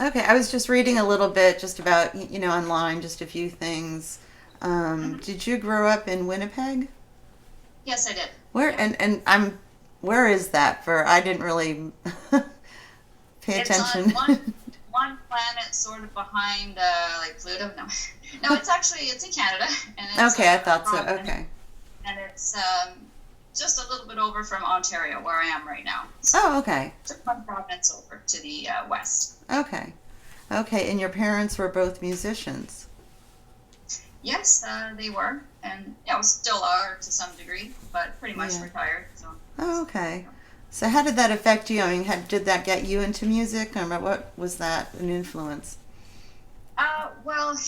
Okay, I was just reading a little bit just about, online, just a few things. Hmm. Did you grow up in Winnipeg? Yes, I did. Where Yeah. where is that for? I didn't really pay It's on attention. one planet sort of behind like Pluto. No. No, it's in Canada and it's Okay, I a thought so. province Okay. and it's just a little bit over from Ontario where I am right now. So Oh, okay. just one province over to the west. Okay. Okay, and your parents were both musicians. Yes, they were, and still are to some degree, but pretty much Yeah. retired. So, Oh, okay. So how did that affect you? I mean, did that get you into music? Or what was that an influence? well,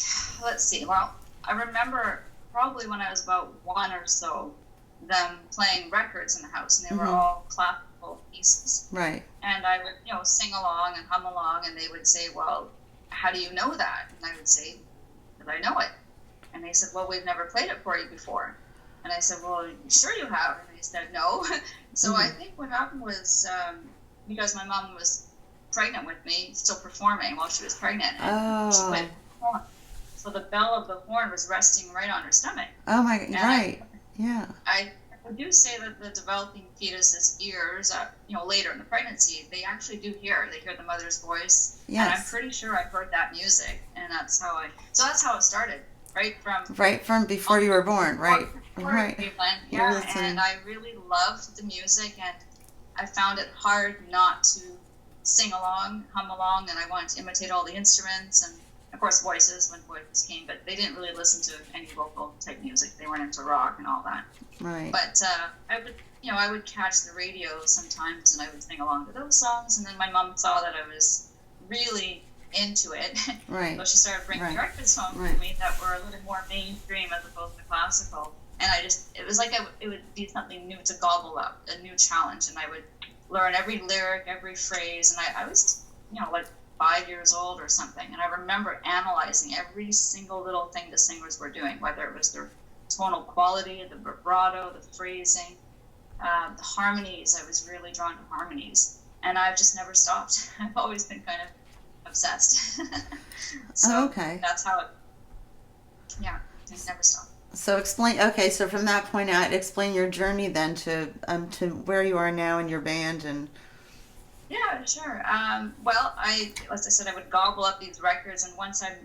let's see. Well, I remember probably when I was about one or so, them playing records in the house, and they were Mm-hmm. all classical pieces. Right. And I would, sing along and hum along, and they would say, "Well, how do you know that?" And I would say, "Because I know it." And they said, "Well, we've never played it for you before." And I said, "Well, sure you have." And they said, "No." So I Mm-hmm. think what happened was because my mom was pregnant with me, still performing while she was pregnant, and she played Oh. the horn. So the bell of the horn was resting right on her stomach. Oh my. And Right. Yeah. I do say that the developing fetus's ears, later in the pregnancy, they actually do hear. They hear the mother's voice, and I'm Yes. pretty sure I heard that music, and that's how it started, right from Right from before you were born. Right. before Right. Cleveland, You're yeah. And listening. I really loved the music, and I found it hard not to sing along, hum along, and I wanted to imitate all the instruments and, of course, voices when voices came. But they didn't really listen to any vocal type music. They weren't into rock and all that. Right. But I would catch the radio sometimes, and I would sing along to those songs. And then my mom saw that I was really into it, Right. so she started bringing Right. records home Right. to me that were a little more mainstream as opposed to classical. And it was like it would be something new to gobble up, a new challenge, and I would learn every lyric, every phrase. And I was, like 5 years old or something, and I remember analyzing every single little thing the singers were doing, whether it was their tonal quality, the vibrato, the phrasing, the harmonies. I was really drawn to harmonies, and I've just never stopped. I've always been kind of obsessed. Oh, So okay. that's how yeah, I never stopped. So explain. Okay, so from that point out, explain your journey then to where you are now in your band and. Yeah, sure. Well, as I said, I would gobble up these records, and once I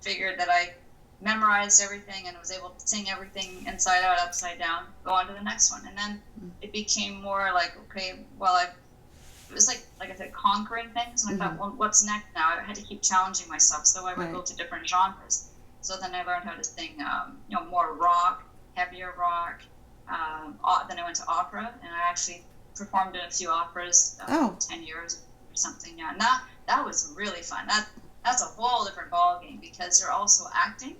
figured that I memorized everything and was able to sing everything inside out, upside down, go on to the next one. And then it became more like, okay, well, it was like I said, conquering things. And I Mm-hmm. thought, well, what's next now? I had to keep challenging myself, so I would Right. go to different genres. So then I learned how to sing, more rock, heavier rock. Then I went to opera, and I actually performed in a few operas Oh. 10 years or something. Yeah, and that was really fun. That's a whole different ball game because you're also acting,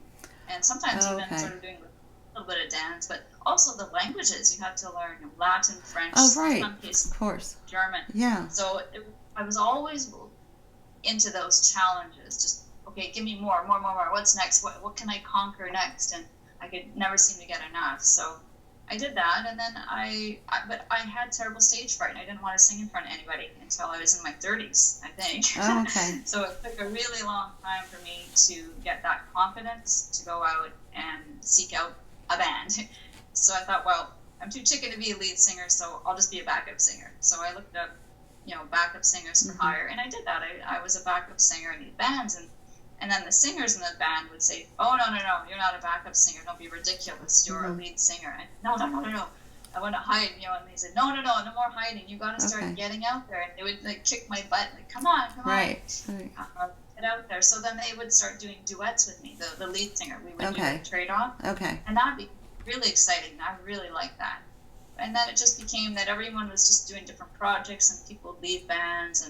and sometimes Oh, even okay. sort of doing a little bit of dance, but also the languages you had to learn: Latin, French, Oh, in right. some Of cases course. German. Yeah. So I was always into those challenges. Just okay, give me more, more, more, more. What's next? What can I conquer next? And I could never seem to get enough. So I did that, and then but I had terrible stage fright. I didn't want to sing in front of anybody until I was in my 30s, I think. Oh, okay. So it took a really long time for me to get that confidence to go out and seek out a band. So I thought, well, I'm too chicken to be a lead singer, so I'll just be a backup singer. So I looked up, backup singers for Mm-hmm. hire, and I did that. I was a backup singer in these bands, and then the singers in the band would say, "Oh, no, no, no, you're not a backup singer. Don't be ridiculous. You're a Mm-hmm. lead singer." And no, no, no, no, no. I want to hide, And they said, "No, no, no, no more hiding. You got to start Okay. getting out there." And they would like kick my butt, like, "Come on, come on, Right. Right. get out there." So then they would start doing duets with me, the lead singer. We would do Okay. a trade off, Okay. and that'd be really exciting. I really liked that. And then it just became that everyone was just doing different projects and people would leave bands,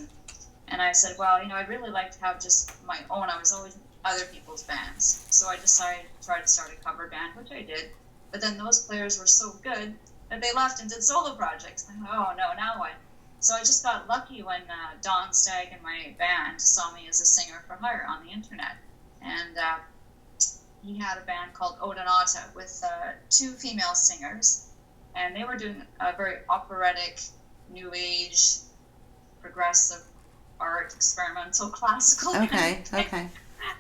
and I said, well, I'd really like to have just my own. I was always in other people's bands. So I decided to try to start a cover band, which I did. But then those players were so good that they left and did solo projects. I thought, oh, no, now what? So I just got lucky when Don Stagg in my band saw me as a singer for hire on the internet. And he had a band called Odonata with two female singers. And they were doing a very operatic, new age, progressive art, experimental, classical. Okay. Okay.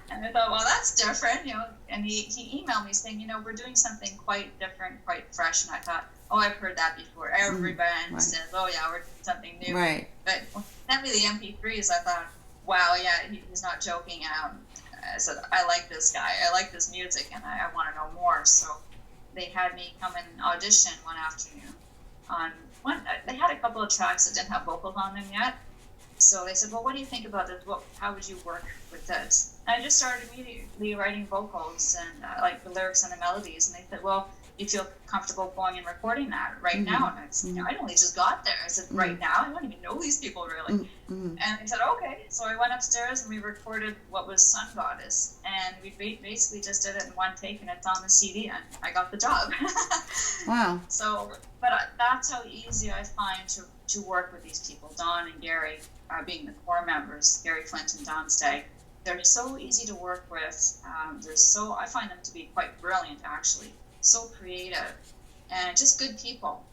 And I thought, well, that's different, And he emailed me saying, we're doing something quite different, quite fresh. And I thought, oh, I've heard that before. Every band Right. says, oh yeah, we're doing something new. Right. But when he sent me the MP3s, I thought, wow, yeah, he's not joking. I said, I like this guy. I like this music, and I want to know more. So they had me come and audition one afternoon. They had a couple of tracks that didn't have vocals on them yet. So they said, well, what do you think about this? How would you work with this? And I just started immediately writing vocals and like the lyrics and the melodies. And they said, well, you feel comfortable going and recording that right now? And I said, I only just got there. I said, right now? I don't even know these people really. And they said, okay. So I went upstairs and we recorded what was Sun Goddess. And we basically just did it in one take, and it's on the CD, and I got the job. Wow. So, but that's how easy I find to work with these people, Don and Gary being the core members, Gary Flint and Don Stagg. They're so easy to work with. I find them to be quite brilliant, actually. So creative and just good people.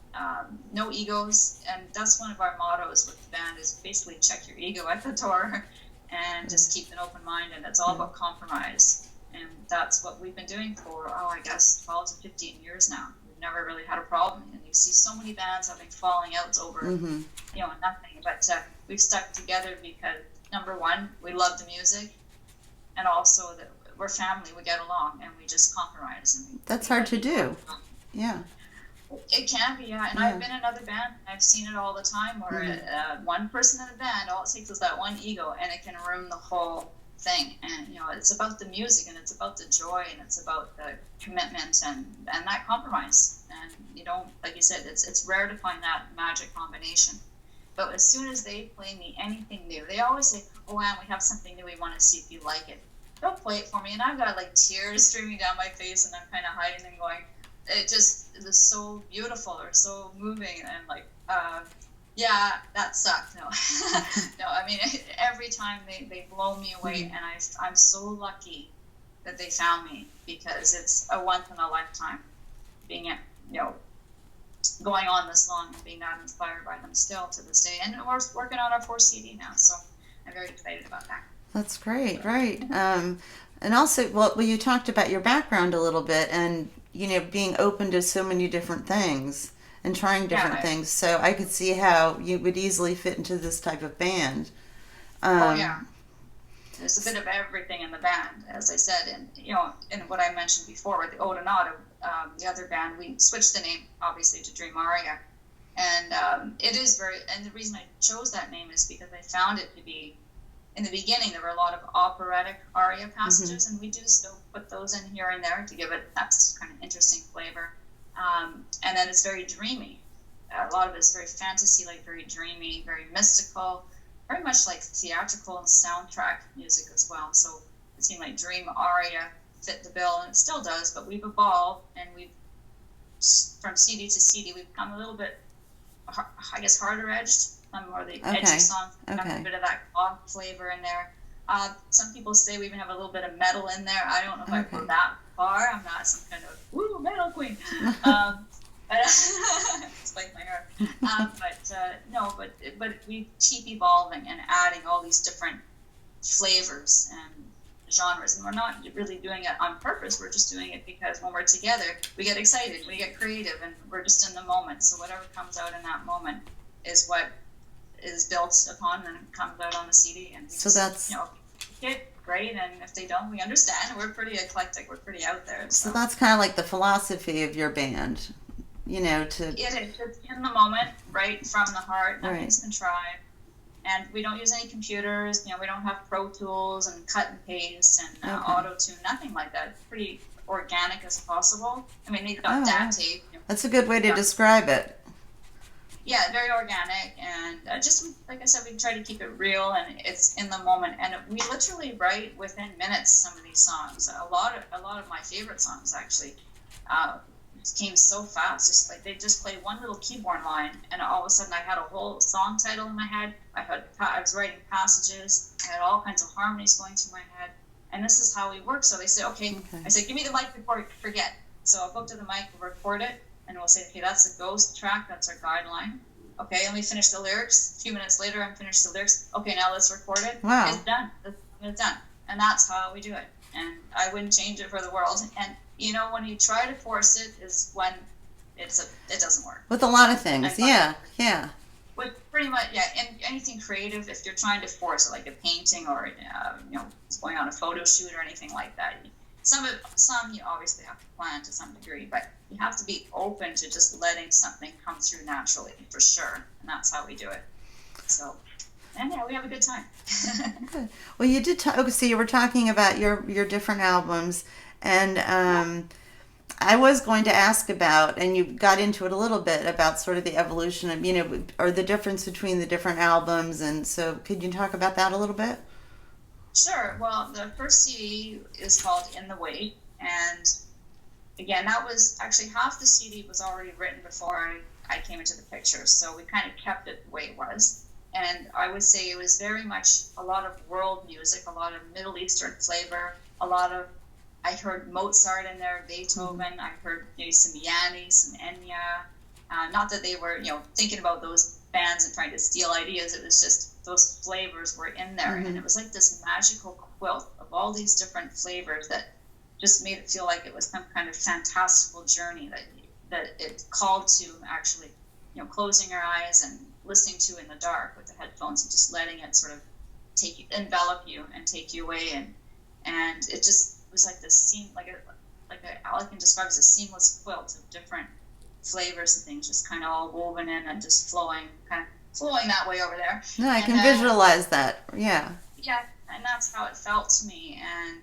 No egos, and that's one of our mottos with the band is basically check your ego at the door and just keep an open mind, and it's all about compromise. And that's what we've been doing for, I guess 12 to 15 years now. We've never really had a problem, and you see so many bands having falling outs over nothing, but we've stuck together because number one, we love the music, and also that we're family, we get along, and we just compromise. And that's hard to do. Yeah. It can be, yeah. And I've been in other bands, I've seen it all the time where one person in the band, all it takes is that one ego, and it can ruin the whole thing. And it's about the music, and it's about the joy, and it's about the commitment and that compromise. And like you said, it's rare to find that magic combination. But as soon as they play me anything new, they always say, oh, Anne, we have something new, we want to see if you like it. They'll play it for me, and I've got like tears streaming down my face, and I'm kind of hiding and going, it is so beautiful or so moving, and like, yeah, that sucked. No, no, I mean, every time they blow me away, and I'm so lucky that they found me, because it's a once in a lifetime being, going on this long and being that inspired by them still to this day. And we're working on our 4th CD now, so I'm very excited about that. That's great, right. And also, well, you talked about your background a little bit, and, being open to so many different things and trying different things. So I could see how you would easily fit into this type of band. Yeah. There's a bit of everything in the band, as I said. And, in what I mentioned before with the Ode and Nod, the other band, we switched the name, obviously, to Dream Aria. And it is and the reason I chose that name is because I found it to be, in the beginning, there were a lot of operatic aria passages, and we do still put those in here and there to give it that kind of interesting flavor. And then it's very dreamy. A lot of it's very fantasy, like very dreamy, very mystical, very much like theatrical and soundtrack music as well. So it seemed like Dream Aria fit the bill, and it still does, but we've evolved, and from CD to CD, we've become a little bit, I guess, harder edged. Some more of the edgy songs have a bit of that pop flavor in there. Some people say we even have a little bit of metal in there. I don't know if I've gone that far. I'm not some kind of metal queen. But spike my hair. But we keep evolving and adding all these different flavors and genres, and we're not really doing it on purpose. We're just doing it because when we're together, we get excited, we get creative, and we're just in the moment. So whatever comes out in that moment is what is built upon and comes out on the CD. And so that's great, and if they don't, we understand. We're pretty eclectic. We're pretty out there. So that's kind of like the philosophy of your band, It's in the moment, right from the heart. Nothing's contrived. And we don't use any computers. We don't have Pro Tools and cut and paste and auto-tune, nothing like that. It's pretty organic as possible. I mean, they've got DAT tape. That's a good way to describe it. Yeah, very organic, and just like I said, we try to keep it real, and it's in the moment. And we literally write within minutes some of these songs. A lot of my favorite songs actually came so fast. Just like they just played one little keyboard line, and all of a sudden I had a whole song title in my head. I was writing passages. I had all kinds of harmonies going through my head, and this is how we work. So they said, okay. I said, give me the mic before you forget. So I'll go up to the mic, we'll record it, and we'll say, okay, that's the ghost track, that's our guideline. Okay, let me finish the lyrics. A few minutes later, I'm finished the lyrics. Okay, now let's record it. Wow. It's done. It's done. And that's how we do it. And I wouldn't change it for the world. And when you try to force it is when it doesn't work. With a lot of things, yeah. With pretty much, yeah, and anything creative, if you're trying to force it, like a painting or going on a photo shoot or anything like that. Some you obviously have to plan to some degree, but you have to be open to just letting something come through naturally, for sure. And that's how we do it. So, and yeah, we have a good time. Good. Well, you did talk. So you were talking about your different albums, and I was going to ask about, and you got into it a little bit about sort of the evolution of or the difference between the different albums, and so could you talk about that a little bit? Sure. Well, the first CD is called In the Wait, and again, that was actually half the CD was already written before I came into the picture, so we kind of kept it the way it was. And I would say it was very much a lot of world music, a lot of Middle Eastern flavor, I heard Mozart in there, Beethoven, I heard maybe some Yanni, some Enya. Not that they were, thinking about those bands and trying to steal ideas, it was just those flavors were in there. And it was like this magical quilt of all these different flavors that just made it feel like it was some kind of fantastical journey that it called to actually, closing your eyes and listening to in the dark with the headphones and just letting it sort of envelop you and take you away. And it just was like this all I can describe as a seamless quilt of different flavors and things just kind of all woven in and just flowing that way over there. No, I can visualize that. Yeah. Yeah, and that's how it felt to me. And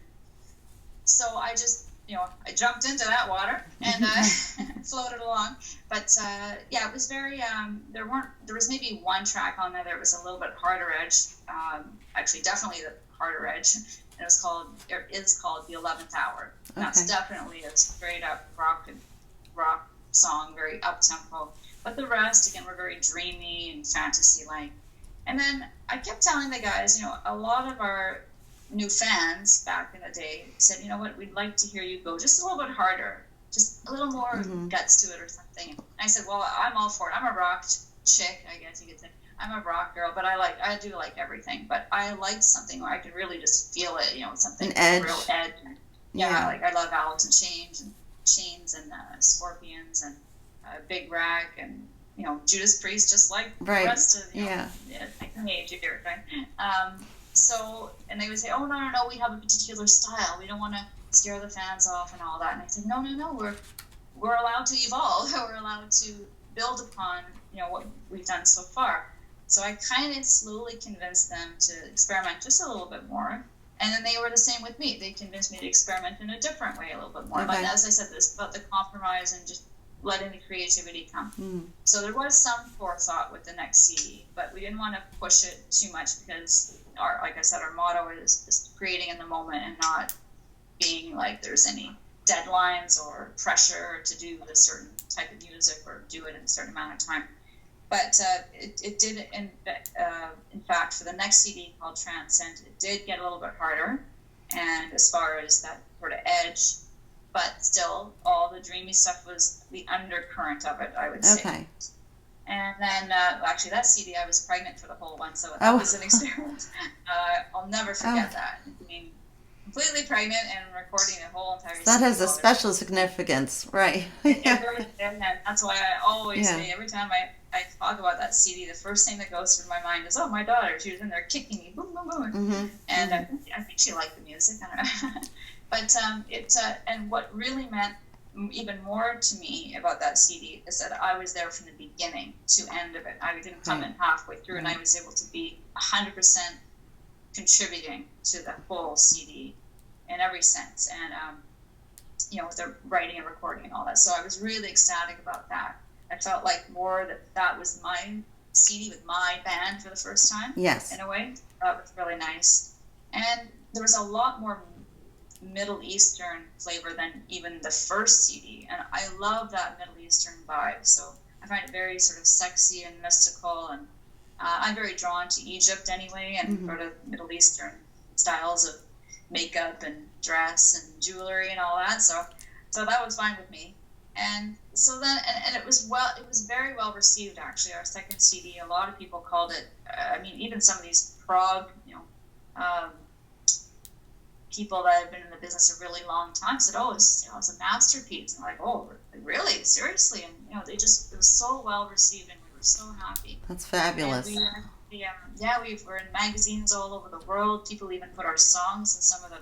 so I just, I jumped into that water and floated along. But it was very, there was maybe one track on there that was a little bit harder edge. Actually, definitely the harder edge. And it is called The 11th Hour. Okay. That's definitely a straight up rock song, very up tempo. But the rest, again, were very dreamy and fantasy-like. And then I kept telling the guys, a lot of our new fans back in the day said, you know what, we'd like to hear you go just a little bit harder, just a little more guts to it or something. And I said, well, I'm all for it. I'm a rock chick, I guess you could say. I'm a rock girl, but I do like everything. But I like something where I could really just feel it, something an edge. Real edge. Yeah, like I love Alice in Chains and Scorpions and Big Rack and Judas Priest, just like the rest of teenage years, right? So, and they would say, oh no, we have a particular style. We don't want to scare the fans off and all that. And I said, no, we're allowed to evolve. We're allowed to build upon what we've done so far. So I kind of slowly convinced them to experiment just a little bit more. And then they were the same with me. They convinced me to experiment in a different way a little bit more. Okay. But as I said, this about the compromise and just letting the creativity come. So there was some forethought with the next CD, but we didn't want to push it too much because, like I said, our motto is creating in the moment and not being like there's any deadlines or pressure to do a certain type of music or do it in a certain amount of time. But it did, in fact, for the next CD called Transcend, it did get a little bit harder, and as far as that sort of edge, but still, all the dreamy stuff was the undercurrent of it, I would say. Okay. And then, actually, that CD, I was pregnant for the whole one, so that was an experience. I'll never forget that. I mean, completely pregnant and recording a whole entire CD. That has a special significance, right? Yeah. And that's why I always say, every time I talk about that CD, the first thing that goes through my mind is, oh, my daughter, she was in there kicking me, boom, boom, boom. And I think she liked the music. I don't know. But and what really meant even more to me about that CD is that I was there from the beginning to end of it. I didn't come in halfway through, and I was able to be 100% contributing to the whole CD in every sense. And, with the writing and recording and all that. So I was really ecstatic about that. I felt like more that was my CD with my band for the first time. Yes. In a way. That was really nice. And there was a lot more Middle Eastern flavor than even the first CD. And I love that Middle Eastern vibe. So I find it very sort of sexy and mystical. And I'm very drawn to Egypt anyway and sort of Middle Eastern styles of makeup and dress and jewelry and all that. So that was fine with me. And so then, and it was very well received, actually. Our second CD, a lot of people called it, I mean, even some of these prog, um, people that have been in the business a really long time said, "Oh, it's a masterpiece." And I'm like, "Oh, really? Seriously?" And it was so well received, and we were so happy. That's fabulous. And we were in magazines all over the world. People even put our songs in some of the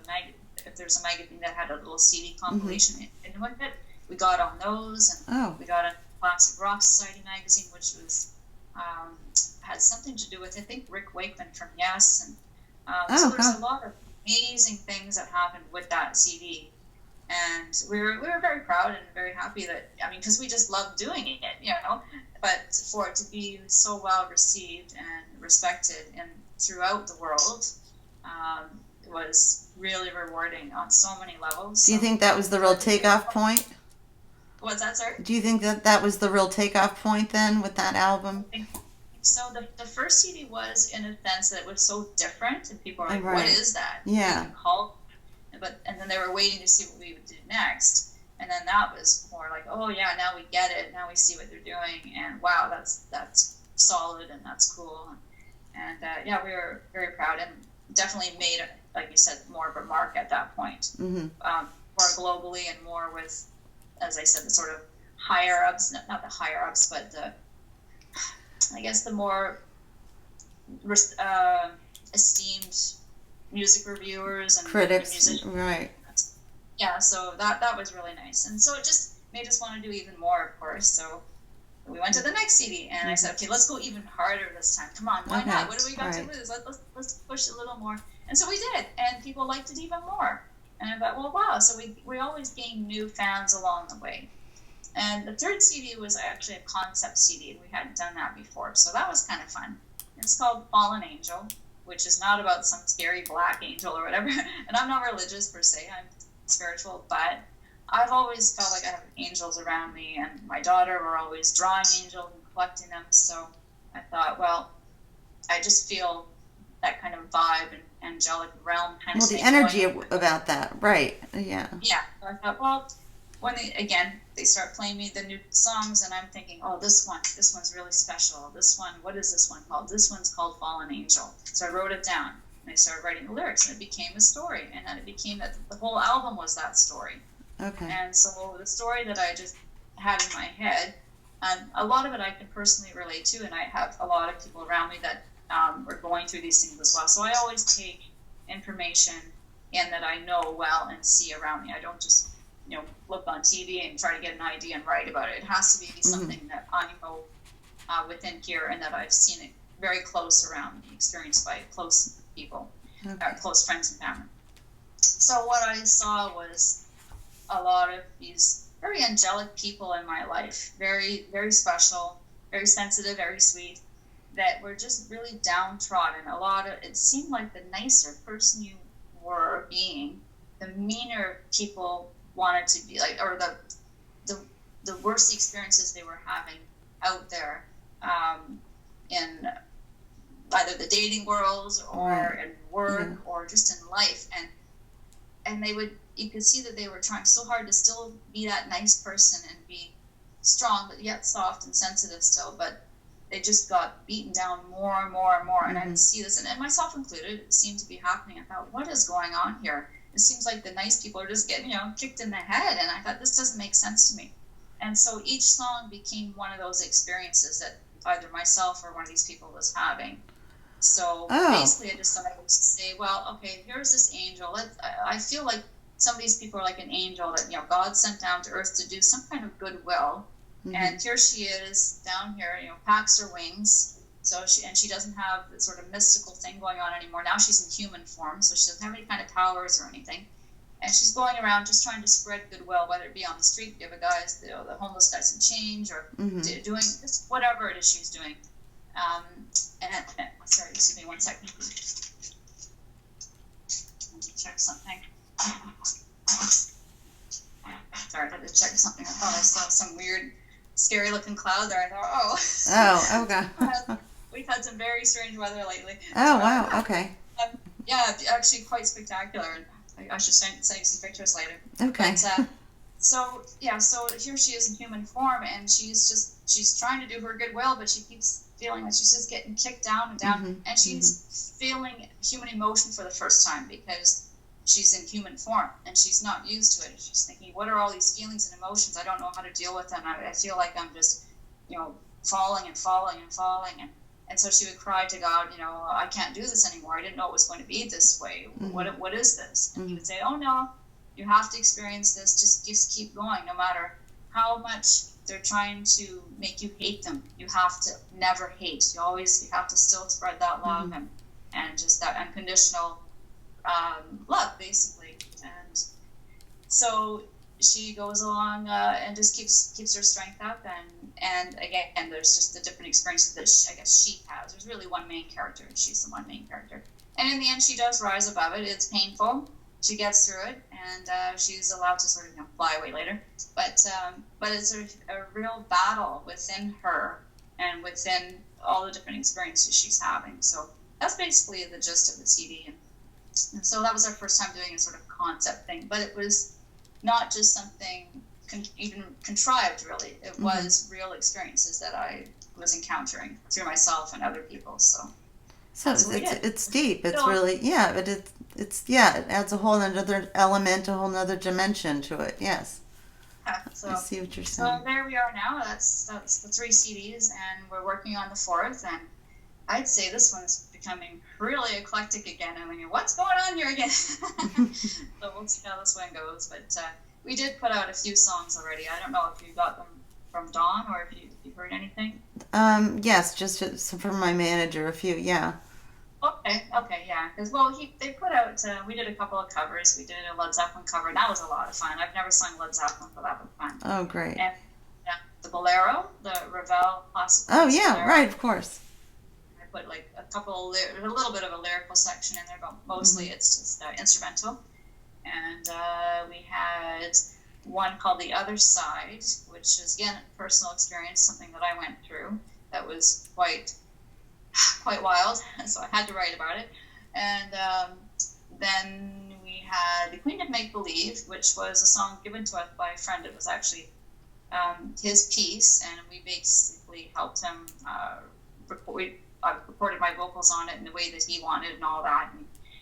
if there's a magazine that had a little CD compilation in with it, we got on those, and we got a Classic Rock Society magazine, which was had something to do with, I think, Rick Wakeman from Yes, and so there's a lot of amazing things that happened with that CD, and we were very proud and very happy that, I mean, because we just loved doing it, but for it to be so well received and respected and throughout the world, was really rewarding on so many levels. Do you think that was the real takeoff point? What's that, sorry? Do you think that was the real takeoff point then with that album? So the first CD was, in a sense, that it was so different, and people were like, "What is that?" Yeah. And then they were waiting to see what we would do next, and then that was more like, "Oh yeah, now we get it. Now we see what they're doing, and wow, that's solid and that's cool." And we were very proud, and definitely made, like you said, more of a mark at that point, more globally and more with, as I said, the sort of higher ups, not the higher ups, but I guess the more esteemed music reviewers and critics, musicians. right? Yeah, so that was really nice, and so it just made us want to do even more, of course. So we went to the next CD, and I said, "Okay, let's go even harder this time. Come on, why not? What do we got to lose? Let's push a little more." And so we did, and people liked it even more. And I thought, well, wow. So we always gained new fans along the way. And the third CD was actually a concept CD. We hadn't done that before, so that was kind of fun. It's called Fallen Angel, which is not about some scary black angel or whatever. And I'm not religious per se, I'm spiritual, but I've always felt like I have angels around me, and my daughter were always drawing angels and collecting them. So I thought, well, I just feel that kind of vibe and angelic realm kind of thing. Well, the energy about that, right? Yeah. Yeah. So I thought, well, when they start playing me the new songs, and I'm thinking, oh, this one's really special. This one, what is this one called? This one's called Fallen Angel. So I wrote it down, and I started writing the lyrics, and it became a story, and then it became that the whole album was that story. Okay. And so the story that I just had in my head, a lot of it I can personally relate to, and I have a lot of people around me that are going through these things as well. So I always take information in that I know well and see around me. I don't just look on TV and try to get an idea and write about it. It has to be something that I know within here, and that I've seen it very close around me, experienced by close people, close friends and family. So what I saw was a lot of these very angelic people in my life, very, very special, very sensitive, very sweet, that were just really downtrodden. It seemed like the nicer person you were being, the meaner people wanted to be, like, or the worse experiences they were having out there, in either the dating world or in work or just in life, and you could see that they were trying so hard to still be that nice person and be strong, but yet soft and sensitive still, but they just got beaten down more and more and more. And I would see this, and myself included, it seemed to be happening. I thought, what is going on here? It seems like the nice people are just getting, kicked in the head. And I thought, this doesn't make sense to me. And so each song became one of those experiences that either myself or one of these people was having. So basically I decided to say, well, okay, here's this angel. I feel like some of these people are like an angel that, God sent down to earth to do some kind of goodwill. And here she is down here, packs her wings. So she doesn't have the sort of mystical thing going on anymore. Now she's in human form, so she doesn't have any kind of powers or anything. And she's going around just trying to spread goodwill, whether it be on the street, give the homeless guy some change, or doing just whatever it is she's doing. Sorry, excuse me 1 second. Let me check something. Sorry, I had to check something. I thought I saw some weird, scary-looking cloud there. I thought, oh, okay. We've had some very strange weather lately. Oh, wow, okay. Yeah, actually quite spectacular. I should send you some pictures later. Okay. But, So yeah, so here she is in human form, and she's trying to do her goodwill, but she keeps feeling that she's just getting kicked down and down, Mm-hmm. and she's feeling human emotion for the first time because she's in human form and she's not used to it. She's thinking, what are all these feelings and emotions? I don't know how to deal with them. I feel like I'm just, falling and falling and falling, and so she would cry to God, I can't do this anymore. I didn't know it was going to be this way. Mm-hmm. What is this? And Mm-hmm. he would say, oh no, you have to experience this. Just keep going, no matter how much they're trying to make you hate them. You have to never hate. You have to still spread that love, Mm-hmm. and just that unconditional love, basically. And so she goes along and just keeps her strength up, and again, there's just the different experiences that I guess she has. There's really one main character, and she's the one main character. And in the end, she does rise above it. It's painful. She gets through it, and she's allowed to sort of fly away later. But it's a real battle within her and within all the different experiences she's having. So that's basically the gist of the CD. And so that was our first time doing a sort of concept thing, but it was not just something even contrived, really. It was real experiences that I was encountering through myself and other people. So it's deep. It's really, yeah, but it adds a whole another element, a whole another dimension to it. Yes. So, I see what you're saying. So there we are now. That's the 3 CDs, and we're working on the 4th, and I'd say this one's becoming really eclectic again. I mean, what's going on here again? So we'll see how this one goes. But we did put out a few songs already. I don't know if you got them from Dawn or if you heard anything. Yes, just from my manager, a few, yeah. Okay, yeah. Because, they put out, we did a couple of covers. We did a Led Zeppelin cover, and that was a lot of fun. I've never sung Led Zeppelin, but that was fun. Oh, great. And the Bolero, the Ravel classical. Oh, yeah, Bolero. right, of course. I put like a little bit of a lyrical section in there, but mostly it's just instrumental. And we had one called The Other Side, which is, again, a personal experience, something that I went through that was quite wild, so I had to write about it. And then we had The Queen of Make Believe, which was a song given to us by a friend. It was actually his piece, and we basically helped him I recorded my vocals on it in the way that he wanted and all that.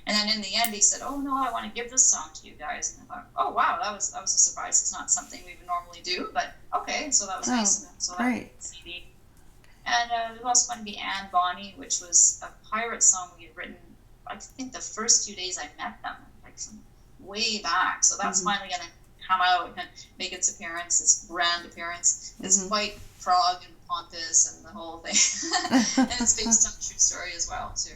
And then in the end, he said, "Oh no, I want to give this song to you guys." And I thought, "Oh wow, that was a surprise. It's not something we would normally do, but okay." So that was nice. So great. That was the CD. And it was also going to be Anne Bonny, which was a pirate song we had written, I think, the first few days I met them, like from way back. So that's finally going to come out and make its appearance, its grand appearance. It's quite frog and pompous and the whole thing. And it's based on a true story as well, too.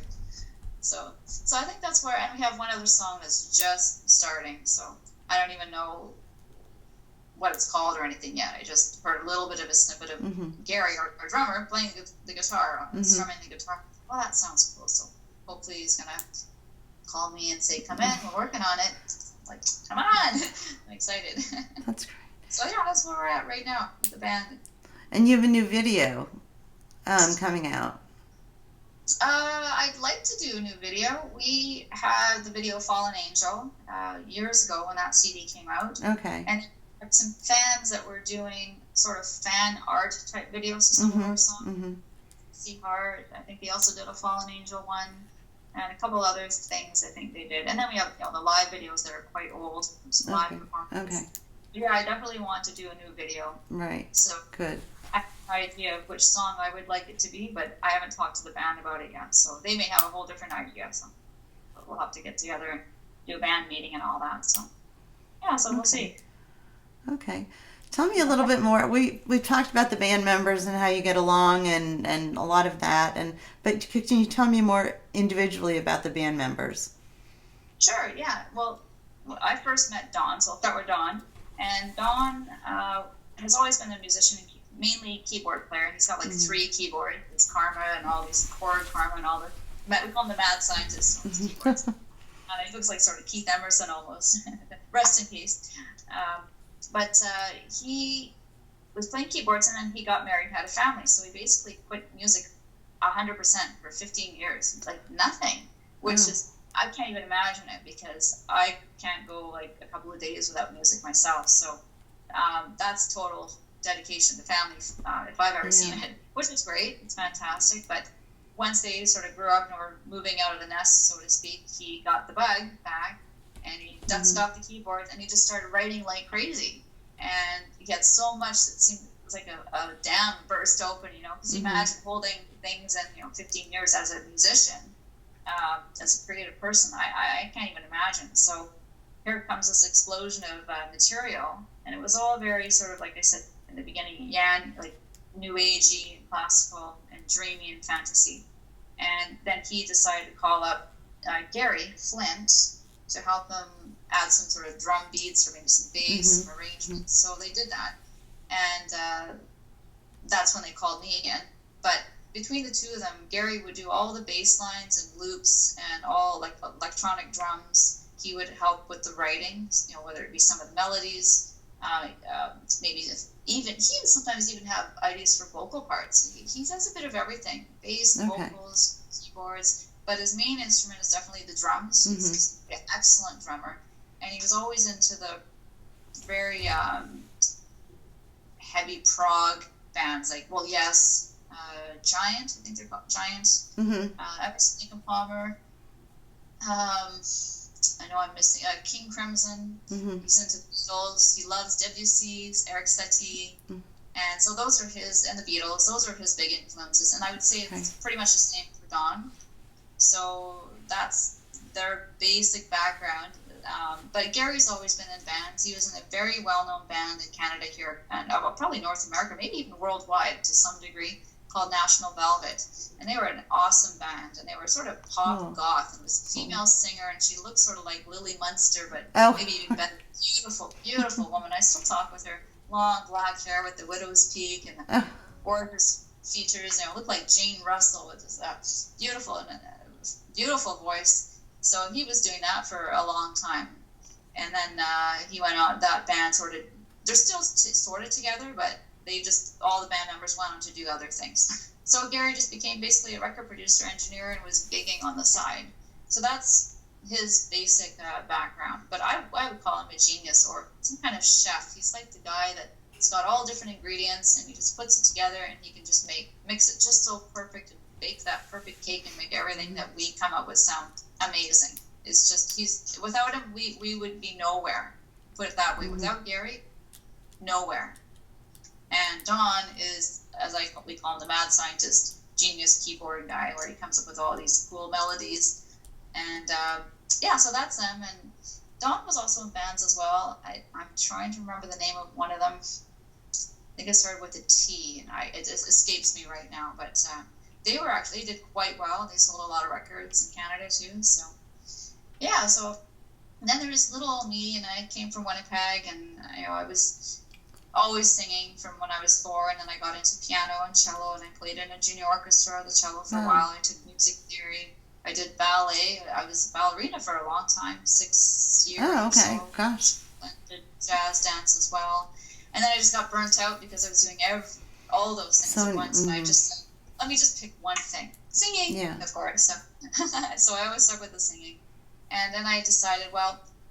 So I think that's where, and we have one other song that's just starting, so I don't even know what it's called or anything yet. I just heard a little bit of a snippet of Gary, our drummer, playing the guitar, strumming the guitar. Well, that sounds cool, so hopefully he's going to call me and say, "Come in, we're working on it." Like, come on! I'm excited. That's great. So yeah, that's where we're at right now with the band. And you have a new video coming out. I'd like to do a new video. We had the video Fallen Angel years ago when that CD came out. Okay. And had some fans that were doing sort of fan art type videos, so some of our songs. See Heart, I think they also did a Fallen Angel one, and a couple other things I think they did. And then we have the live videos that are quite old, some live performances. Okay. Yeah, I definitely want to do a new video. Right. So good. I have no idea of which song I would like it to be, but I haven't talked to the band about it yet. So they may have a whole different idea. So we'll have to get together and do a band meeting and all that. So yeah, so we'll see. Okay. Tell me a little bit more. We've talked about the band members and how you get along and a lot of that. But can you tell me more individually about the band members? Sure, yeah. Well, I first met Don, so I'll start with Don. And Don has always been a musician, mainly keyboard player. He's got like 3 keyboards. It's Karma and all these chord Karma and all the, we call him the mad scientist on his keyboards. He looks like sort of Keith Emerson almost. Rest in peace. But he was playing keyboards, and then he got married and had a family. So he basically quit music 100% for 15 years. Like nothing, which is, I can't even imagine it, because I can't go like a couple of days without music myself. So that's total dedication to family, if I've ever seen it, which is great. It's fantastic. But once they sort of grew up and were moving out of the nest, so to speak, he got the bug back and he dusted off the keyboard and he just started writing like crazy. And he had so much that seemed like a dam burst open, because you imagine holding things in, 15 years as a musician, as a creative person. I can't even imagine. So here comes this explosion of material, and it was all very sort of, like I said in the beginning, like new agey and classical and dreamy and fantasy. And then he decided to call up Gary Flint to help him add some sort of drum beats or maybe some bass, some arrangements. So they did that, and that's when they called me in. But between the two of them, Gary would do all the bass lines and loops and all like electronic drums. He would help with the writing, whether it be some of the melodies, maybe he would sometimes even have ideas for vocal parts. He does a bit of everything: bass, vocals, keyboards. But his main instrument is definitely the drums. He's an excellent drummer, and he was always into the very heavy prog bands, like Giant. I think they're called Giant. Emerson, Lake and Palmer. I know I'm missing King Crimson. He's into the Beatles. He loves Debussy, Eric Satie, and so those are his, and the Beatles. Those are his big influences, and I would say it's pretty much the same for Don. So that's their basic background. But Gary's always been in bands. He was in a very well-known band in Canada here, and probably North America, maybe even worldwide to some degree, called National Velvet. And they were an awesome band, and they were sort of pop goth. And it was a female singer, and she looked sort of like Lily Munster, but maybe even better. Beautiful, beautiful woman. I still talk with her. Long black hair with the widow's peak and the gorgeous features. Looked like Jane Russell with this beautiful and beautiful voice. So he was doing that for a long time, and then he went on. That band they're still sort of together, but they all the band members went on to do other things. So Gary just became basically a record producer, engineer, and was gigging on the side. So that's his basic background. But I would call him a genius or some kind of chef. He's like the guy that's got all different ingredients, and he just puts it together, and he can just mix it just so perfect and bake that perfect cake and make everything that we come up with sound amazing. It's just without him we would be nowhere. Put it that way. Without Gary, nowhere. And Don is, as we call him, the mad scientist, genius keyboard guy, where he comes up with all these cool melodies. And so that's them. And Don was also in bands as well. I'm trying to remember the name of one of them. I think it started with a T, and it just escapes me right now. But they did quite well. They sold a lot of records in Canada too. So so then there was little old me, and I came from Winnipeg, and I was always singing from when I was 4, and then I got into piano and cello, and I played in a junior orchestra, the cello, for a while. I took music theory. I did ballet. I was a ballerina for a long time, 6 years. Oh, okay. So. Gosh. I did jazz dance as well. And then I just got burnt out because I was doing all those things at once, and I just said, let me just pick one thing. Singing, of course. So I always stuck with the singing. And then I decided,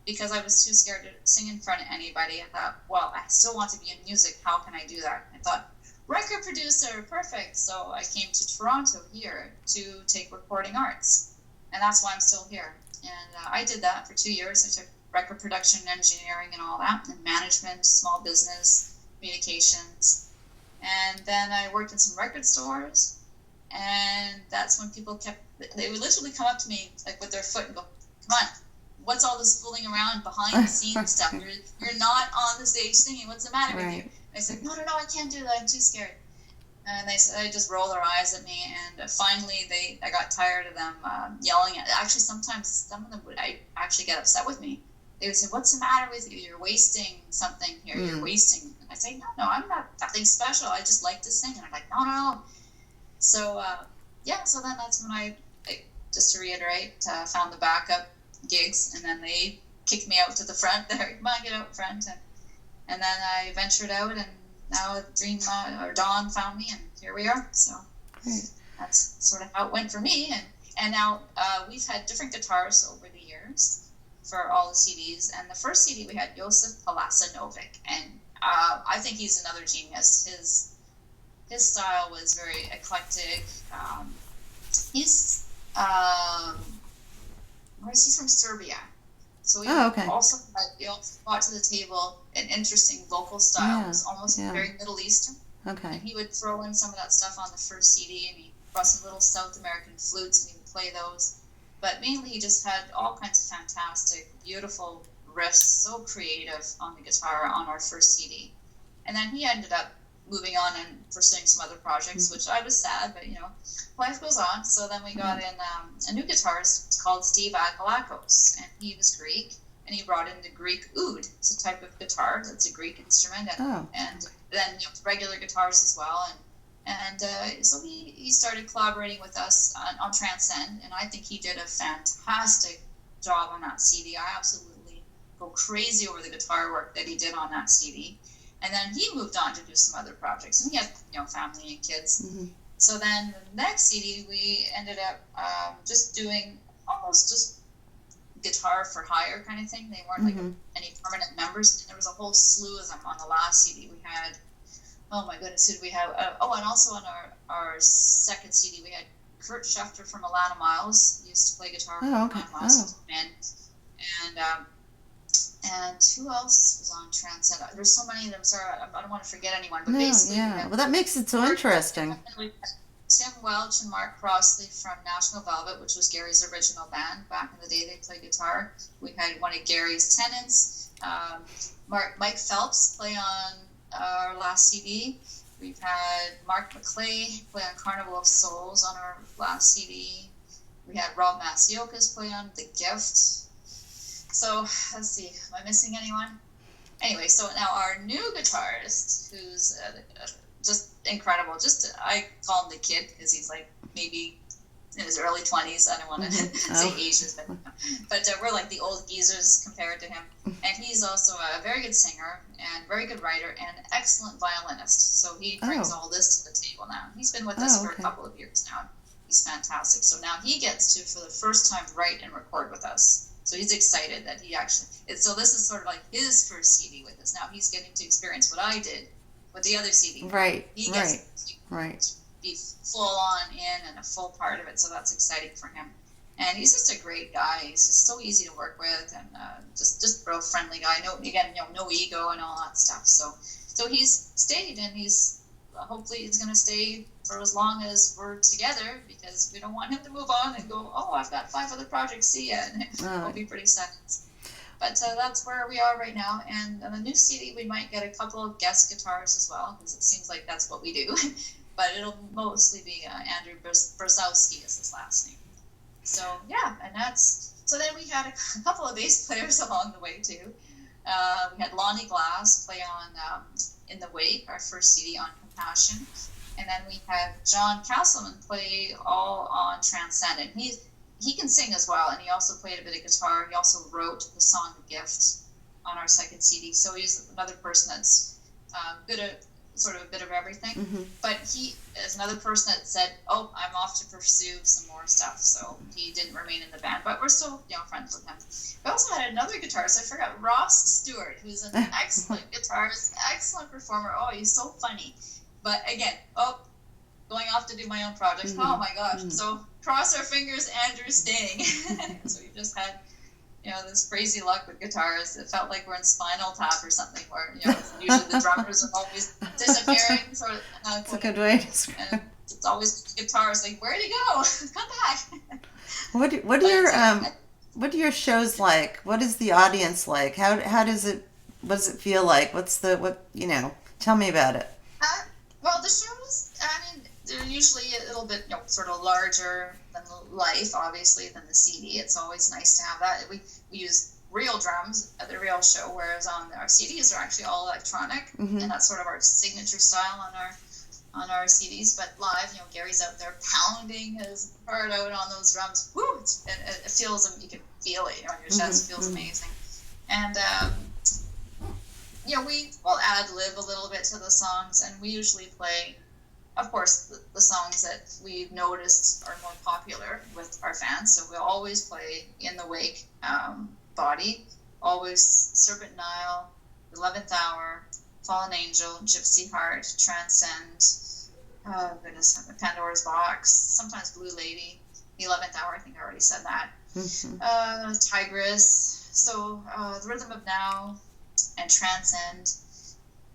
because I was too scared to sing in front of anybody, I thought, I still want to be in music. How can I do that? I thought, record producer, perfect. So I came to Toronto here to take recording arts. And that's why I'm still here. And I did that for 2 years. I took record production, engineering, and all that, and management, small business, communications. And then I worked in some record stores. And that's when people they would literally come up to me like with their foot and go, come on, what's all this fooling around behind the scenes stuff? You're not on the stage singing. What's the matter with you? And I said, no, I can't do that. I'm too scared. And they just roll their eyes at me. And finally, I got tired of them yelling at. Actually, sometimes some of them would actually get upset with me. They would say, what's the matter with you? You're wasting something here. You're wasting. And I say, no, I'm nothing special. I just like to sing. And I'm like, no. So, so then that's when I just to reiterate, found the backup gigs, and then they kicked me out to the front there. Come on, get out front. And then I ventured out, and now Dawn found me, and here we are. So that's sort of how it went for me. And now we've had different guitars over the years for all the CDs. And the first CD we had Josef Palasanovic, and I think he's another genius. His style was very eclectic. He's he's from Serbia, so he Oh, okay. also brought to the table an interesting vocal style. It Yeah. was almost Yeah. very Middle Eastern, and Okay. he would throw in some of that stuff on the first CD, and he brought some little South American flutes, and he would play those. But mainly, he just had all kinds of fantastic, beautiful riffs, so creative on the guitar on our first CD. And then he ended up moving on and pursuing some other projects, which I was sad, but life goes on. So then we got in a new guitarist called Steve Akalakos, and he was Greek, and he brought in the Greek oud. It's a type of guitar that's a Greek instrument, and then regular guitars as well. And so he started collaborating with us on Transcend, and I think he did a fantastic job on that CD. I absolutely go crazy over the guitar work that he did on that CD. And then he moved on to do some other projects, and he had family and kids. Mm-hmm. So then the next CD we ended up just doing almost just guitar for hire kind of thing. They weren't like any permanent members. There was a whole slew of them on the last CD. We had, oh my goodness, who did we have? And also on our second CD we had Kurt Schefter from Alana Miles. He used to play guitar for Alana Miles. And who else was on Transcend? There's so many of them. Sorry, I don't want to forget anyone. But basically, well, that makes it so interesting. Tim Welch and Mark Crossley from National Velvet, which was Gary's original band. Back in the day, they played guitar. We had one of Gary's tenants, Mike Phelps, play on our last CD. We've had Mark McClay play on Carnival of Souls on our last CD. We had Rob Masiokas play on The Gift. So, let's see, am I missing anyone? Anyway, so now our new guitarist, who's just incredible, I call him the kid because he's like maybe in his early 20s. I don't want to say ages, but we're like the old geezers compared to him. And he's also a very good singer and very good writer and excellent violinist. So he brings all this to the table now. He's been with us for a couple of years now. He's fantastic. So now he gets to, for the first time, write and record with us. So he's excited that he actually... So this is sort of like his first CD with us. Now he's getting to experience what I did with the other CD. Right, he gets to be full on in and a full part of it. So that's exciting for him. And he's just a great guy. He's just so easy to work with and just a real friendly guy. No ego and all that stuff. So he's stayed, and hopefully he's going to stay for as long as we're together, because we don't want him to move on and go, I've got 5 other projects, see ya. And it'll be pretty sad. But that's where we are right now. And on the new CD, we might get a couple of guest guitars as well, because it seems like that's what we do. But it'll mostly be Andrew Brasowski is his last name. So, yeah, so then we had a couple of bass players along the way, too. We had Lonnie Glass play on In the Wake, our first CD on Compassion. And then we had John Castleman play all on Transcend. And he can sing as well, and he also played a bit of guitar. He also wrote the song The Gift on our second CD. So he's another person that's good at sort of a bit of everything. Mm-hmm. But he is another person that said, I'm off to pursue some more stuff. So he didn't remain in the band, but we're still friends with him. We also had another guitarist, I forgot, Ross Stewart, who's an excellent guitarist, excellent performer. He's so funny. But again, going off to do my own projects. Mm-hmm. Oh my gosh. Mm-hmm. So cross our fingers, Andrew's staying. So we just had, this crazy luck with guitars. It felt like we're in Spinal Tap or something, where, usually the drummers are always disappearing. That's a good way to describe it. It's always guitars like, where'd he go? Come back. What do your shows like? What is the audience like? What does it feel like? Tell me about it. Well, the shows, they're usually a little bit, sort of larger than life, obviously, than the CD. It's always nice to have that. We use real drums at the real show, whereas on our CDs are actually all electronic, and that's sort of our signature style on our CDs. But live, Gary's out there pounding his heart out on those drums. Woo! It feels, you can feel it, on your chest. It feels amazing. And we will ad-lib a little bit to the songs, and we usually play, of course, the songs that we've noticed are more popular with our fans. So we'll always play In the Wake, Body, always Serpent Nile, 11th Hour, Fallen Angel, Gypsy Heart, Transcend, oh goodness, Pandora's Box, sometimes Blue Lady, The 11th Hour, I think I already said that. Tigress, so The Rhythm of Now, and Transcend,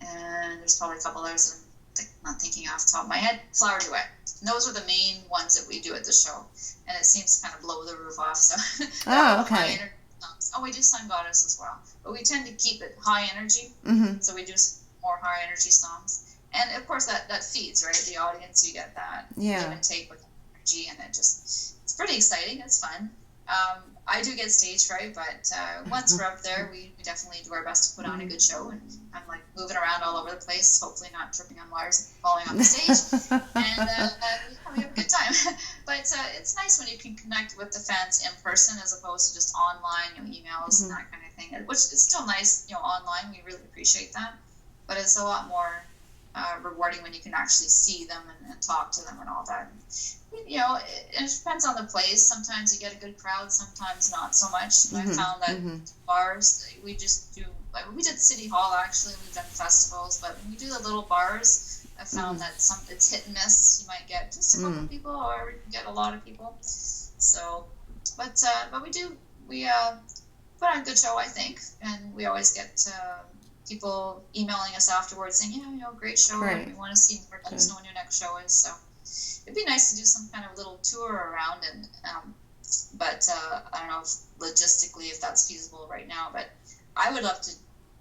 and there's probably a couple others that I'm not thinking off the top of my head. Flower Duet. And those are the main ones that we do at the show, and it seems to kind of blow the roof off. So, Okay. Oh, we do Sun Goddess as well, but we tend to keep it high energy. So we do more high energy songs, and of course that feeds right the audience. You get that give and take with energy, and it's pretty exciting. It's fun. I do get stage fright, but once we're up there, we definitely do our best to put on a good show. And I'm like moving around all over the place, hopefully not tripping on wires and falling off the stage. And we have a good time. But it's nice when you can connect with the fans in person as opposed to just online, emails and that kind of thing. Which is still nice, online. We really appreciate that. But it's a lot more rewarding when you can actually see them and talk to them and all that. It depends on the place. Sometimes you get a good crowd, sometimes not so much. I found that bars, we just do, like we did City Hall actually, we've done festivals, but when you do the little bars, I found that it's hit and miss. You might get just a couple people, or you can get a lot of people. So, but we put on a good show, I think, and we always get people emailing us afterwards saying, great show, and we want to see more. Let us know when your next show is. So it'd be nice to do some kind of little tour around, and but I don't know if logistically if that's feasible right now. But I would love to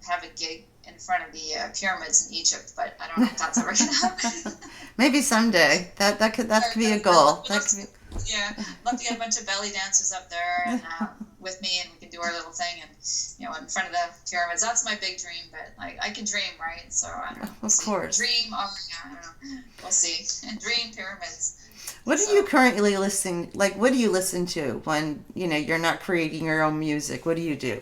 have a gig in front of the pyramids in Egypt, but I don't know if that's ever gonna happen. Maybe someday. That could be a goal. Yeah, love to get a bunch of belly dancers up there and with me, and we can do our little thing, and in front of the pyramids. That's my big dream, but I can dream, right? So I don't know. Of course. Dream. I don't know. We'll see. And dream pyramids. What are you currently listening? Like, what do you listen to when you're not creating your own music? What do you do?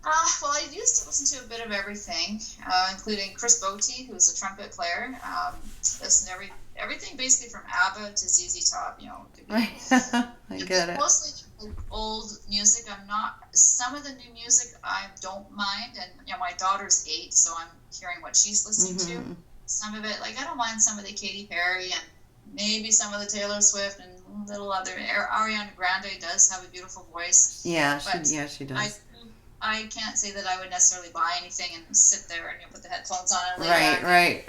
Well, I used to listen to a bit of everything, including Chris Botti, who's a trumpet player. Listen to everything basically from ABBA to ZZ Top. I get it. Mostly old music. I'm not. Some of the new music I don't mind, and my daughter's 8, so I'm hearing what she's listening to. Some of it, like I don't mind some of the Katy Perry and maybe some of the Taylor Swift and little other. Ariana Grande does have a beautiful voice. Yeah, she does. I can't say that I would necessarily buy anything and sit there and put the headphones on and lay back. Right.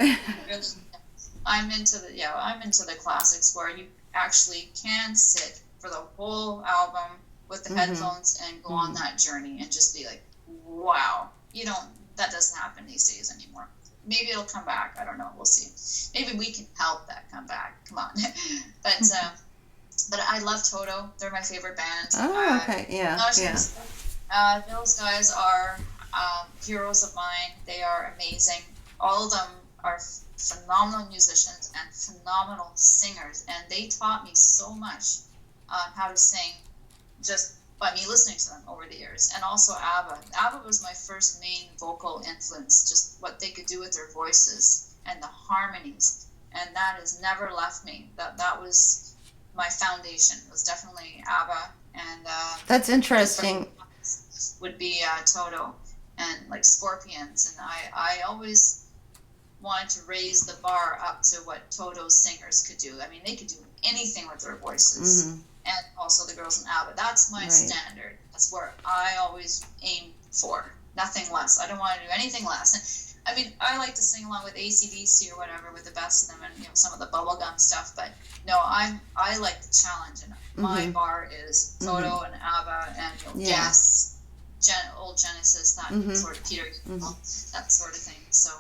I'm into the classics where you actually can sit for the whole album with the headphones and go on that journey and just be like, wow. That doesn't happen these days anymore. Maybe it'll come back. I don't know. We'll see. Maybe we can help that come back. Come on. But I love Toto. They're my favorite band. Oh, okay. Yeah. Those guys are heroes of mine. They are amazing. All of them are phenomenal musicians and phenomenal singers, and they taught me so much how to sing just by me listening to them over the years. And also ABBA. ABBA was my first main vocal influence, just what they could do with their voices and the harmonies, and that has never left me. That was my foundation. It was definitely ABBA, and that's interesting. Would be Toto and like Scorpions, and I always wanted to raise the bar up to what Toto's singers could do. I mean, they could do anything with their voices, and also the girls in ABBA. That's my standard. That's where I always aim for. Nothing less. I don't want to do anything less. I mean, I like to sing along with AC/DC or whatever with the best of them, and some of the bubblegum stuff. But no, I like the challenge, and my bar is Toto and ABBA and Yes. Old Genesis, that sort of Peter, that sort of thing. So,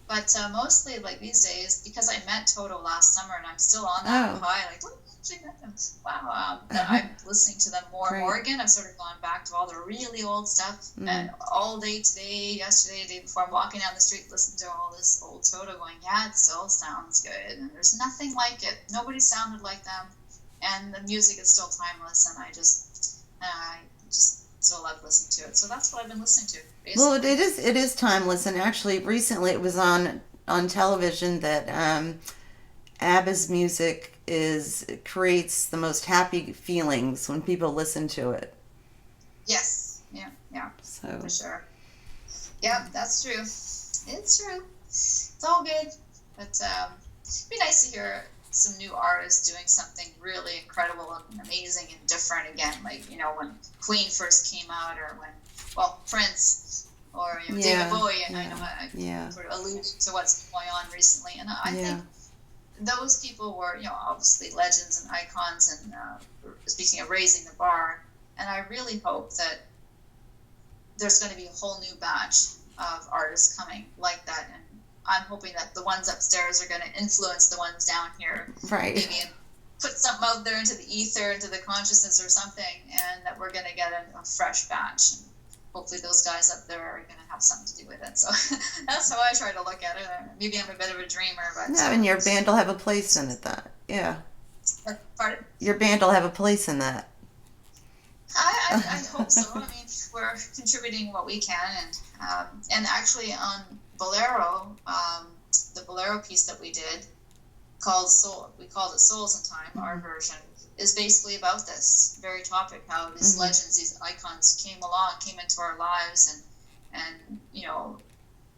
but mostly like these days, because I met Toto last summer and I'm still on that high, like, actually met them. Wow. That I'm listening to them more and more again. I've sort of gone back to all the really old stuff, and all day today, yesterday, the day before, I'm walking down the street, listening to all this old Toto going, yeah, it still sounds good, and there's nothing like it. Nobody sounded like them, and the music is still timeless, and I just still love listening to it. So that's what I've been listening to, basically. Well, it is timeless, and actually recently it was on television that ABBA's music creates the most happy feelings when people listen to it. Yes. Yeah. So for sure. Yeah, that's true. It's true. It's all good. But it'd be nice to hear some new artists doing something really incredible and amazing and different again. Like, when Queen first came out, or Prince, or David Bowie. And I know I sort of alluded to what's going on recently. And I think those people were, obviously legends and icons, and speaking of raising the bar. And I really hope that there's going to be a whole new batch of artists coming like that. And I'm hoping that the ones upstairs are going to influence the ones down here. Right. Maybe and put something out there into the ether, into the consciousness or something, and that we're going to get a fresh batch. And hopefully those guys up there are going to have something to do with it. So that's how I try to look at it. Maybe I'm a bit of a dreamer, but... No, and your band will have a place in it, yeah. Pardon? Your band will have a place in that. I hope so. I mean, we're contributing what we can, and actually on Bolero, the Bolero piece that we did, called Soul, we called it Souls in Time, our version, is basically about this very topic, how these legends, these icons came into our lives and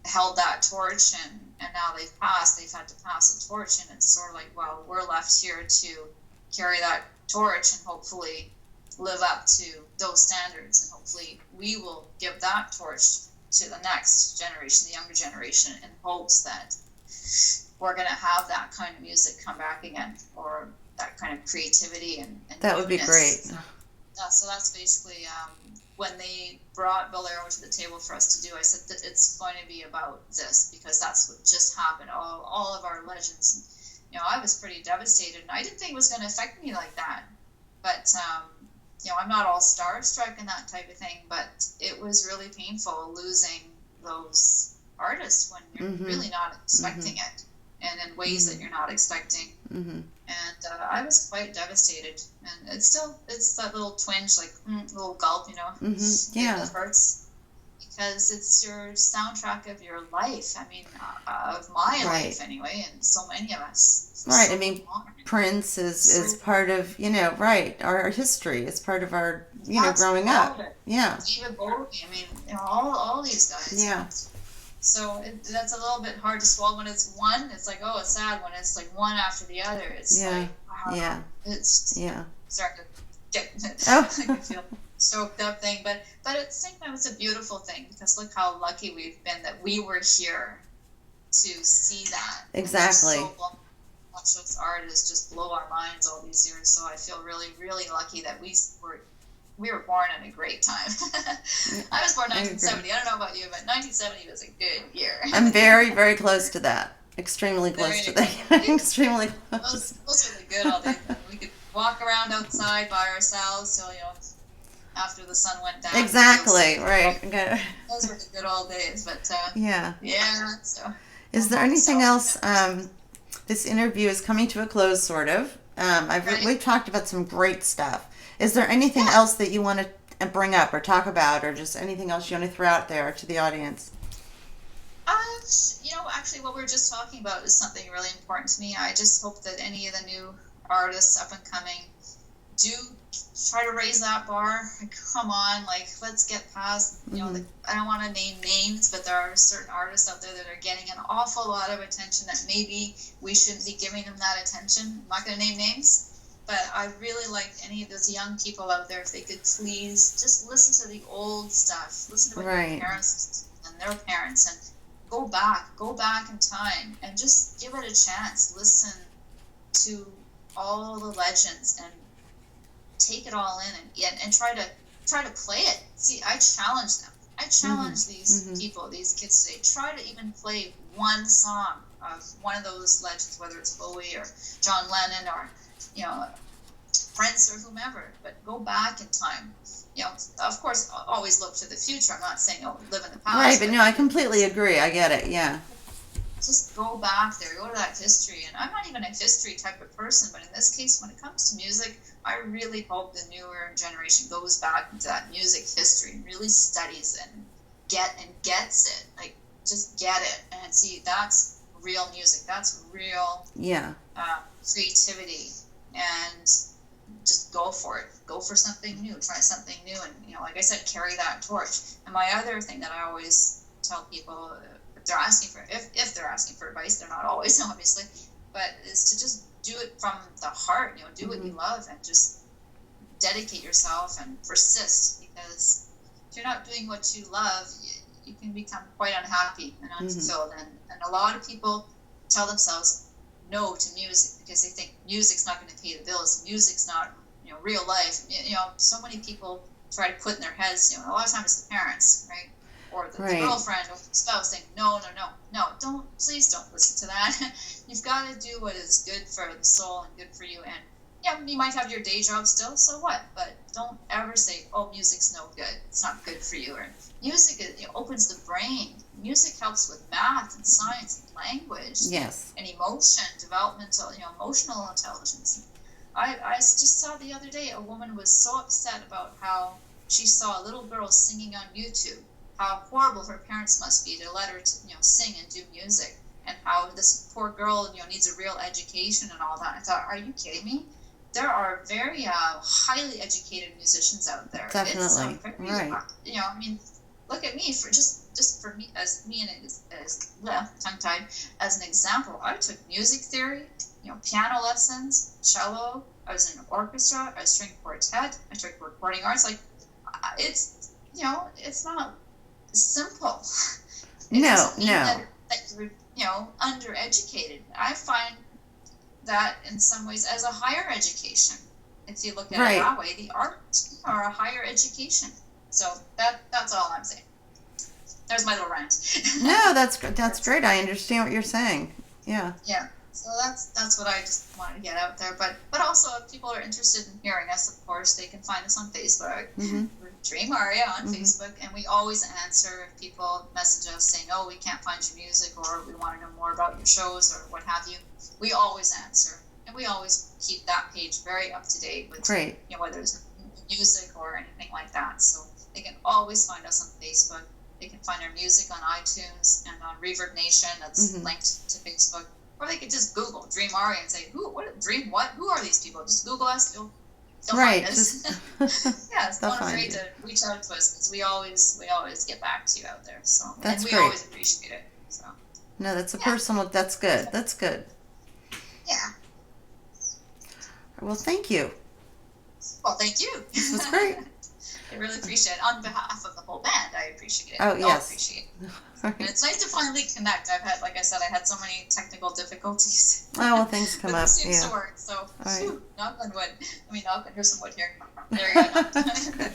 held that torch, and now they've had to pass the torch, and it's sort of like, well, we're left here to carry that torch and hopefully live up to those standards, and hopefully we will give that torch to the next generation, the younger generation, in hopes that we're going to have that kind of music come back again, or that kind of creativity and that would be great. So that's basically when they brought Bolero to the table for us to do. I said that it's going to be about this, because that's what just happened. All of our legends, and, I was pretty devastated, and I didn't think it was going to affect me like that, but I'm not all starstruck and that type of thing, but it was really painful losing those artists when you're really not expecting it, and in ways that you're not expecting. And I was quite devastated, and it's that little twinge, like little gulp, It hurts, because it's your soundtrack of your life. I mean, of my life anyway, and so many of us. Right. I mean, Prince is part of, our history. It's part of our, growing up. Yeah. David Bowie. I mean, all these guys. Yeah. So that's a little bit hard to swallow when it's one. It's like, oh, it's sad. When it's like one after the other, it's like, wow. It's starting to get I can feel choked up thing. But at the same time, it's a beautiful thing, because look how lucky we've been that we were here to see that. Exactly. So watch those artists just blow our minds all these years. So I feel really, really lucky that we were born at a great time. I was born in 1970. I don't know about you, but 1970 was a good year. I'm very, very close to that. Extremely close to that. Extremely close. Those were the good old days. We could walk around outside by ourselves till, after the sun went down. Exactly, right. Okay. Those were the good old days. But yeah. So. Is there anything else? This interview is coming to a close, sort of. We've talked about some great stuff. Is there anything else that you want to bring up or talk about, or just anything else you want to throw out there to the audience? Actually, what we were just talking about is something really important to me. I just hope that any of the new artists up and coming do try to raise that bar. Come on, let's get past, I don't want to name names, but there are certain artists out there that are getting an awful lot of attention that maybe we shouldn't be giving them that attention. I'm not going to name names. But I really like any of those young people out there, if they could please just listen to the old stuff, listen to what their parents and their parents, and go back in time, and just give it a chance. Listen to all the legends and take it all in, and try to play it. See, I challenge them. I challenge these people, these kids today. Try to even play one song of one of those legends, whether it's Bowie or John Lennon or Prince or whomever, but go back in time. Of course, always look to the future. I'm not saying live in the past. Right, but no, I completely agree. I get it, yeah. Just go back there, go to that history. And I'm not even a history type of person, but in this case, when it comes to music, I really hope the newer generation goes back into that music history and really studies it and gets it. Like, just get it and see that's real music. That's real creativity. And just go for it. Go for something new. Try something new. And, like I said, carry that torch. And my other thing that I always tell people, if they're asking for, if they're asking for advice, they're not always, obviously, but is to just do it from the heart, do what you love and just dedicate yourself and persist, because if you're not doing what you love, you can become quite unhappy and unfulfilled. And a lot of people tell themselves no to music because they think music's not going to pay the bills. Music's not, real life. So many people try to put in their heads, a lot of times it's the parents, right? Or the girlfriend or the spouse saying, no, please don't listen to that. You've got to do what is good for the soul and good for you. And you might have your day job still, so what? But don't ever say, oh, music's no good. It's not good for you. Or music opens the brain. Music helps with math and science and language. Yes. And emotion, developmental, emotional intelligence. I just saw the other day a woman was so upset about how she saw a little girl singing on YouTube, how horrible her parents must be to let her sing and do music, and how this poor girl needs a real education and all that. I thought, are you kidding me? There are very highly educated musicians out there. Definitely. Right. I mean, look at me, for just for me as tongue-tied as an example. I took music theory, piano lessons, cello. I was in an orchestra. I string quartet. I took recording arts. Like, it's it's not simple. It doesn't mean that you're undereducated. I find that in some ways as a higher education. If you look at it that way, the arts are a higher education. So that's all I'm saying. There's my little rant. No, that's great. I understand what you're saying. Yeah. Yeah. So that's what I just wanted to get out there. But also, if people are interested in hearing us, of course, they can find us on Facebook. We're Dream Aria on Facebook, and we always answer if people message us saying, "Oh, we can't find your music," or "We want to know more about your shows," or what have you. We always answer, and we always keep that page very up to date with whether it's music or anything like that. So they can always find us on Facebook. They can find our music on iTunes and on Reverb Nation. That's linked to Facebook. Or they could just Google Dream Aria and say, Who are these people? Just Google us. You'll find us. Don't afraid to reach out to us, because we always get back to you out there. So that's we great. Always appreciate it. So no, that's a personal. That's good. That's good. Yeah. Well, thank you. Well, thank you. This was great. I really appreciate it. On behalf of the whole band, I appreciate it. Oh, we yes. Appreciate it. Right. And it's nice to finally connect. Like I said, I had so many technical difficulties. Oh, well, things come up. It seems to work. So, knock on wood. Let me knock on some wood here. There you go.